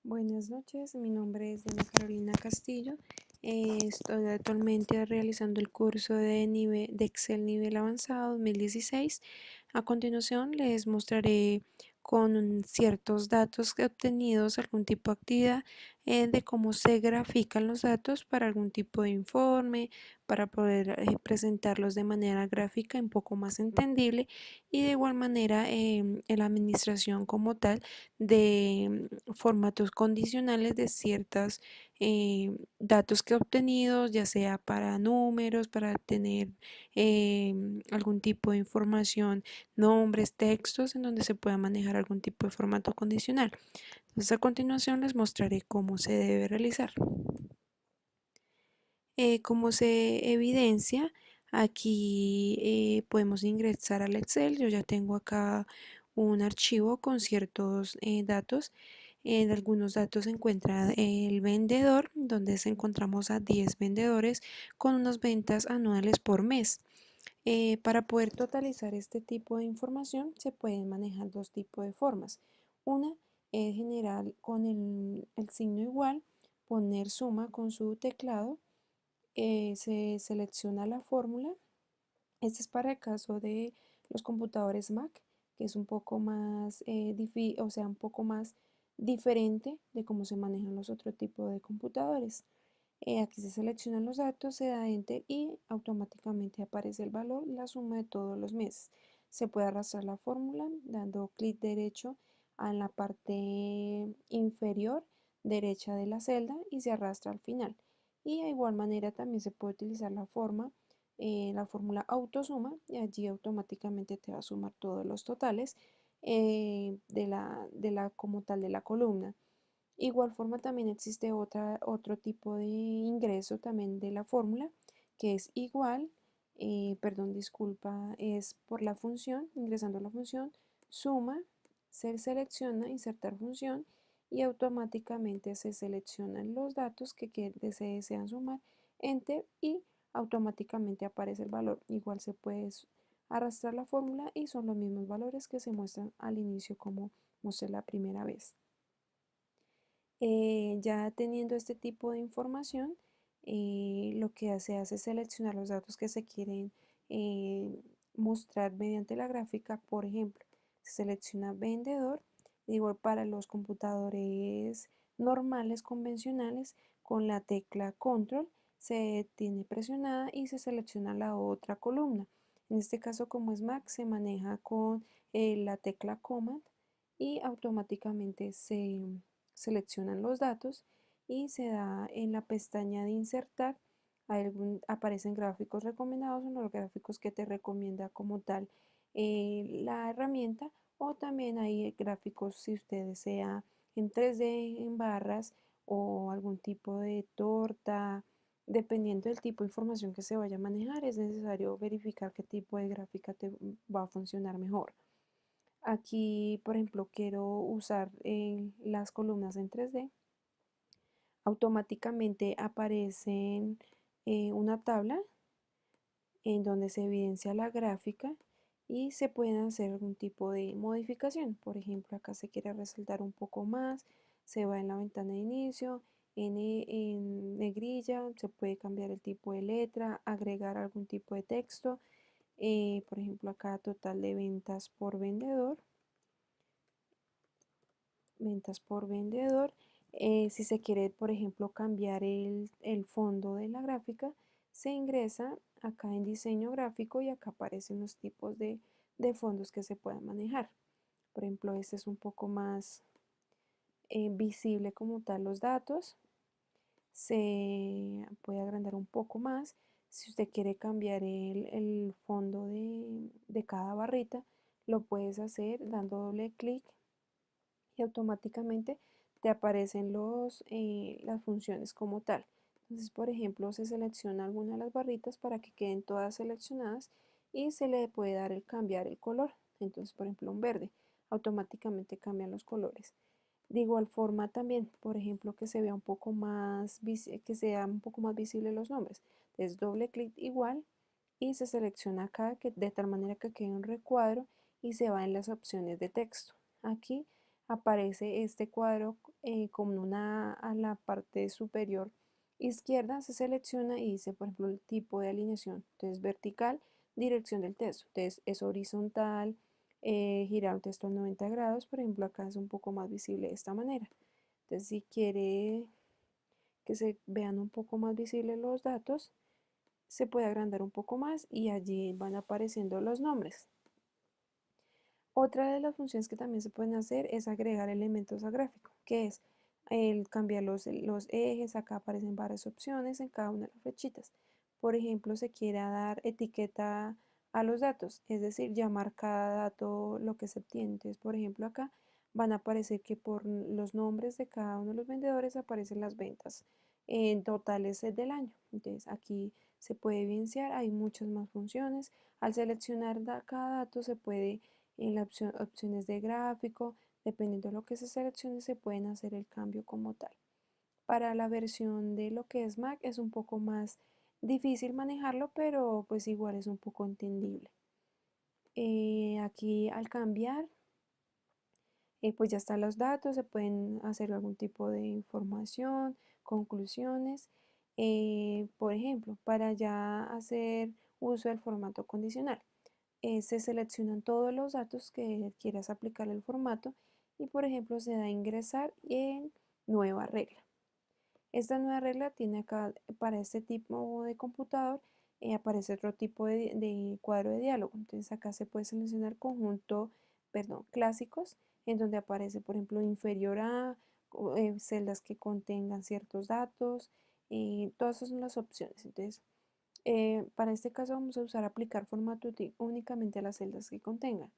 Buenas noches, mi nombre es Diana Carolina Castillo. Estoy actualmente realizando el curso de Excel nivel avanzado 2016. A continuación les mostraré con ciertos datos obtenidos algún tipo de actividad de cómo se grafican los datos para algún tipo de informe, para poder presentarlos de manera gráfica un poco más entendible y de igual manera en la administración como tal de formatos condicionales de ciertos datos que he obtenido, ya sea para números, para tener algún tipo de información, nombres, textos, en donde se pueda manejar algún tipo de formato condicional. Entonces, a continuación les mostraré cómo se debe realizar. Como se evidencia, aquí podemos ingresar al Excel. Yo ya tengo acá un archivo con ciertos datos. En algunos datos se encuentra el vendedor, donde se encontramos a 10 vendedores con unas ventas anuales por mes. Para poder totalizar este tipo de información se pueden manejar dos tipos de formas. Una es generar con el signo igual, poner suma con su teclado, se selecciona la fórmula. Este es para el caso de los computadores Mac, que es un poco más, un poco más diferente de cómo se manejan los otros tipos de computadores. Aquí se seleccionan los datos, se da Enter y automáticamente aparece el valor, la suma de todos los meses. Se puede arrastrar la fórmula dando clic derecho en la parte inferior derecha de la celda y se arrastra al final. Y de igual manera también se puede utilizar la fórmula autosuma y allí automáticamente te va a sumar todos los totales como tal de la columna. Igual forma también existe otro tipo de ingreso también de la fórmula que es igual, perdón, disculpa, es por la función, ingresando a la función, suma, se selecciona, insertar función y automáticamente se seleccionan los datos se desean sumar, enter y automáticamente aparece el valor. Igual se puede arrastrar la fórmula y son los mismos valores que se muestran al inicio como mostré la primera vez. Ya teniendo este tipo de información, lo que se hace es seleccionar los datos que se quieren eh, mostrar mediante la gráfica. Por ejemplo, se selecciona vendedor, igual para los computadores normales, convencionales, con la tecla control se tiene presionada y se selecciona la otra columna. En este caso, como es Mac, se maneja con la tecla command y automáticamente se seleccionan los datos y se da en la pestaña de insertar, aparecen gráficos recomendados o los gráficos que te recomienda como tal la herramienta, o también hay gráficos si usted desea en 3D, en barras o algún tipo de torta. Dependiendo del tipo de información que se vaya a manejar, es necesario verificar qué tipo de gráfica te va a funcionar mejor. Aquí, por ejemplo, quiero usar las columnas en 3D. Automáticamente aparece una tabla en donde se evidencia la gráfica y se pueden hacer algún tipo de modificación. Por ejemplo, acá se quiere resaltar un poco más, se va en la ventana de inicio, en negrilla, se puede cambiar el tipo de letra, agregar algún tipo de texto. Por ejemplo, acá total de ventas por vendedor. Ventas por vendedor. Si se quiere, por ejemplo, cambiar el fondo de la gráfica, se ingresa acá en diseño gráfico y acá aparecen los tipos de fondos que se pueden manejar. Por ejemplo, este es un poco más visible como tal los datos. Se puede agrandar un poco más. Si usted quiere cambiar el fondo de cada barrita, lo puedes hacer dando doble clic y automáticamente te aparecen las funciones como tal. Entonces, por ejemplo, se selecciona alguna de las barritas para que queden todas seleccionadas y se le puede dar el cambiar el color. Entonces, por ejemplo, un verde, automáticamente cambian los colores. De igual forma también, por ejemplo, que se vea un poco más, que sea un poco más visible los nombres. Entonces, doble clic igual y se selecciona acá de tal manera que quede un recuadro y se va en las opciones de texto. Aquí aparece este cuadro con a la parte superior izquierda, se selecciona y dice, por ejemplo, el tipo de alineación. Entonces, vertical, dirección del texto. Entonces, es horizontal, girar un texto a 90 grados. Por ejemplo, acá es un poco más visible de esta manera. Entonces, si quiere que se vean un poco más visibles los datos, se puede agrandar un poco más y allí van apareciendo los nombres. Otra de las funciones que también se pueden hacer es agregar elementos al gráfico, que es el cambiar los ejes. Acá aparecen varias opciones en cada una de las flechitas. Por ejemplo, se quiere dar etiqueta a los datos, es decir, llamar cada dato lo que se obtiene. Entonces, por ejemplo, acá van a aparecer que por los nombres de cada uno de los vendedores aparecen las ventas en totales del año. Entonces, aquí se puede evidenciar, hay muchas más funciones. Al seleccionar cada dato se puede en las opciones de gráfico, dependiendo de lo que se seleccione, se pueden hacer el cambio como tal. Para la versión de lo que es Mac es un poco más difícil manejarlo, pero pues igual es un poco entendible. Aquí al cambiar, pues ya están los datos, se pueden hacer algún tipo de información, conclusiones. Por ejemplo, para ya hacer uso del formato condicional, se seleccionan todos los datos que quieras aplicar el formato y por ejemplo se da a ingresar en nueva regla. Esta nueva regla tiene acá para este tipo de computador, aparece otro tipo de cuadro de diálogo. Entonces acá se puede seleccionar conjunto, perdón, clásicos, en donde aparece por ejemplo inferior a celdas que contengan ciertos datos. Todas esas son las opciones. Entonces para este caso vamos a usar aplicar formato únicamente a las celdas que contengan.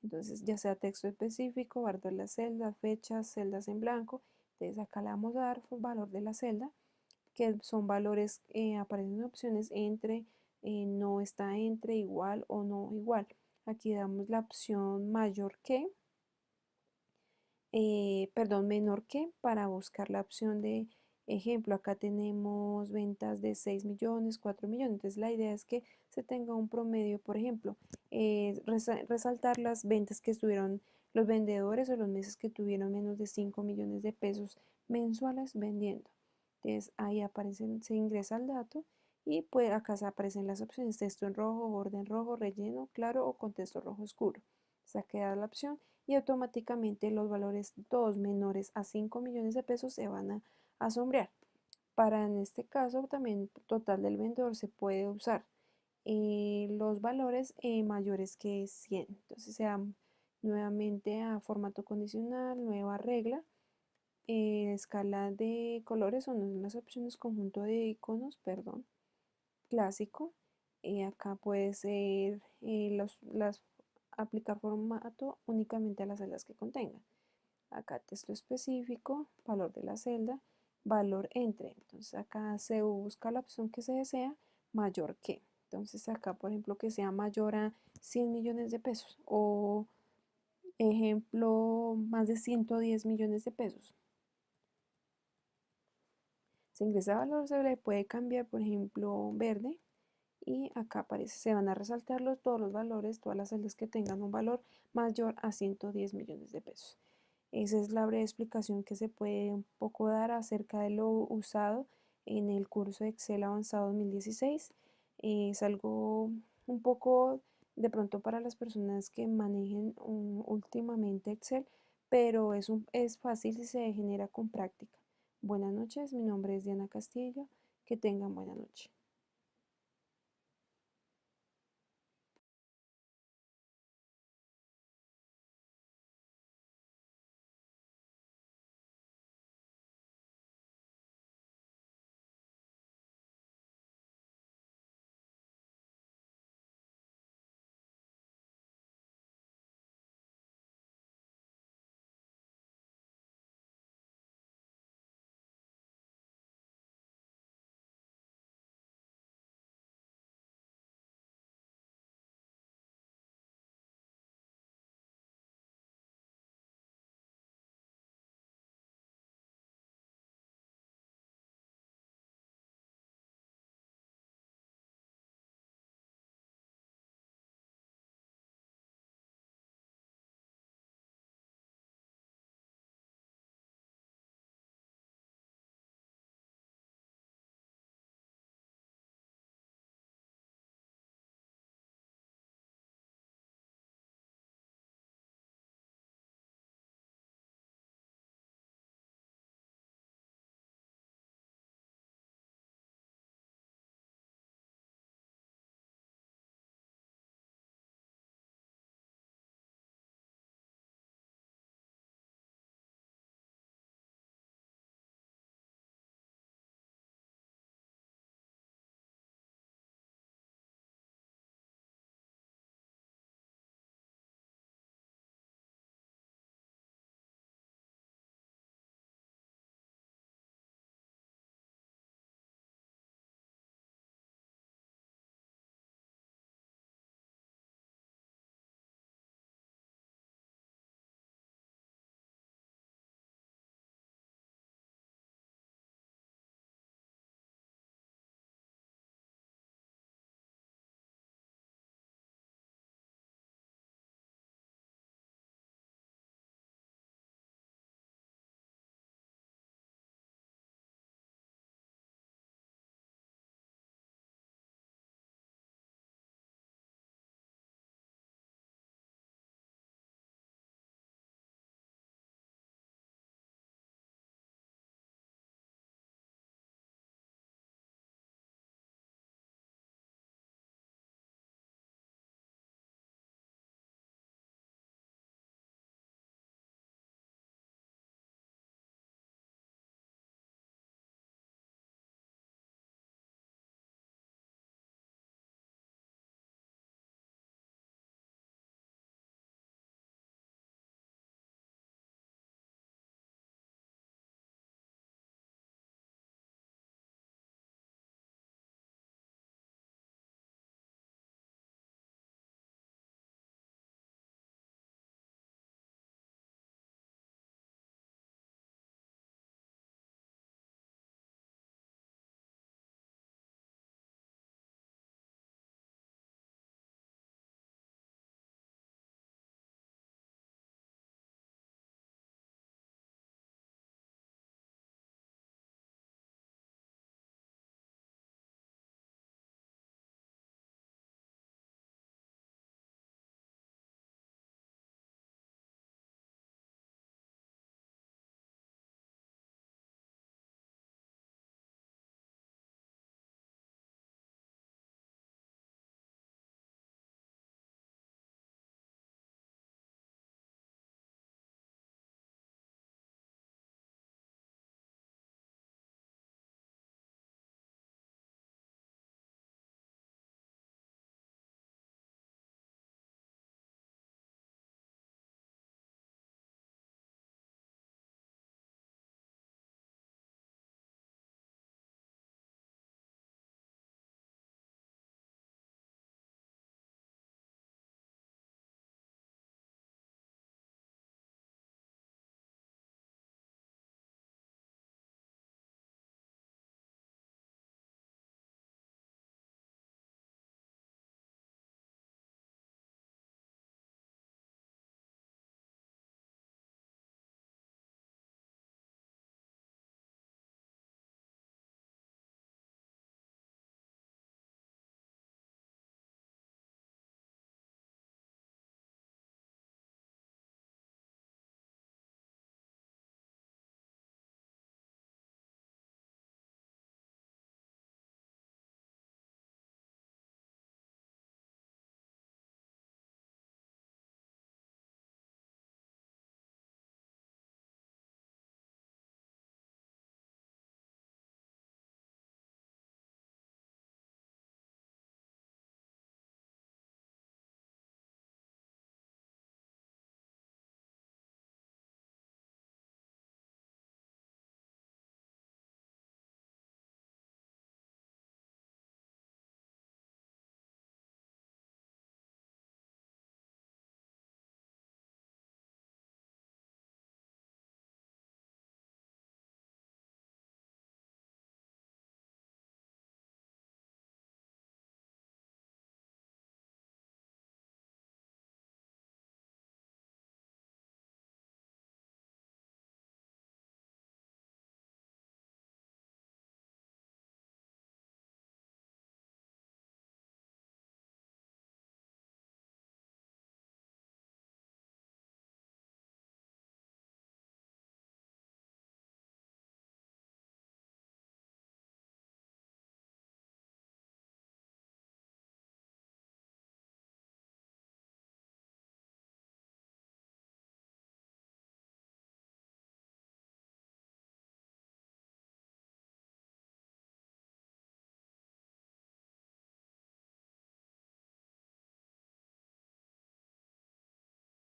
Entonces, ya sea texto específico, guardar la celda, fechas, celdas en blanco. Entonces, acá le vamos a dar valor de la celda, que son valores, aparecen opciones entre, no está entre, igual o no igual. Aquí damos la opción mayor que, perdón, menor que para buscar la opción de ejemplo. Acá tenemos ventas de 6 millones, 4 millones. Entonces la idea es que se tenga un promedio, por ejemplo, resaltar las ventas que estuvieron los vendedores o los meses que tuvieron menos de 5 millones de pesos mensuales vendiendo. Entonces ahí aparecen, se ingresa el dato y pues acá se aparecen las opciones: texto en rojo, borde en rojo, relleno claro o con texto rojo oscuro. Se ha quedado la opción y automáticamente los valores todos menores a 5 millones de pesos se van a sombrear. Para en este caso también total del vendedor se puede usar los valores mayores que 100. Entonces se da nuevamente a formato condicional, nueva regla, escala de colores son las opciones, conjunto de iconos, perdón, clásico. Acá puede ser aplicar formato únicamente a las celdas que contengan. Acá texto específico, valor de la celda, valor entre. Entonces acá se busca la opción que se desea, mayor que. Entonces acá, por ejemplo, que sea mayor a 100 millones de pesos o ejemplo, más de 110 millones de pesos. Se ingresa valor, se le puede cambiar, por ejemplo, verde, y acá aparece, se van a resaltar todos los valores, todas las celdas que tengan un valor mayor a 110 millones de pesos. Esa es la breve explicación que se puede un poco dar acerca de lo usado en el curso de Excel Avanzado 2016. Es algo un poco de pronto para las personas que manejen últimamente Excel, pero es fácil y se genera con práctica. Buenas noches, mi nombre es Diana Castillo, que tengan buena noche.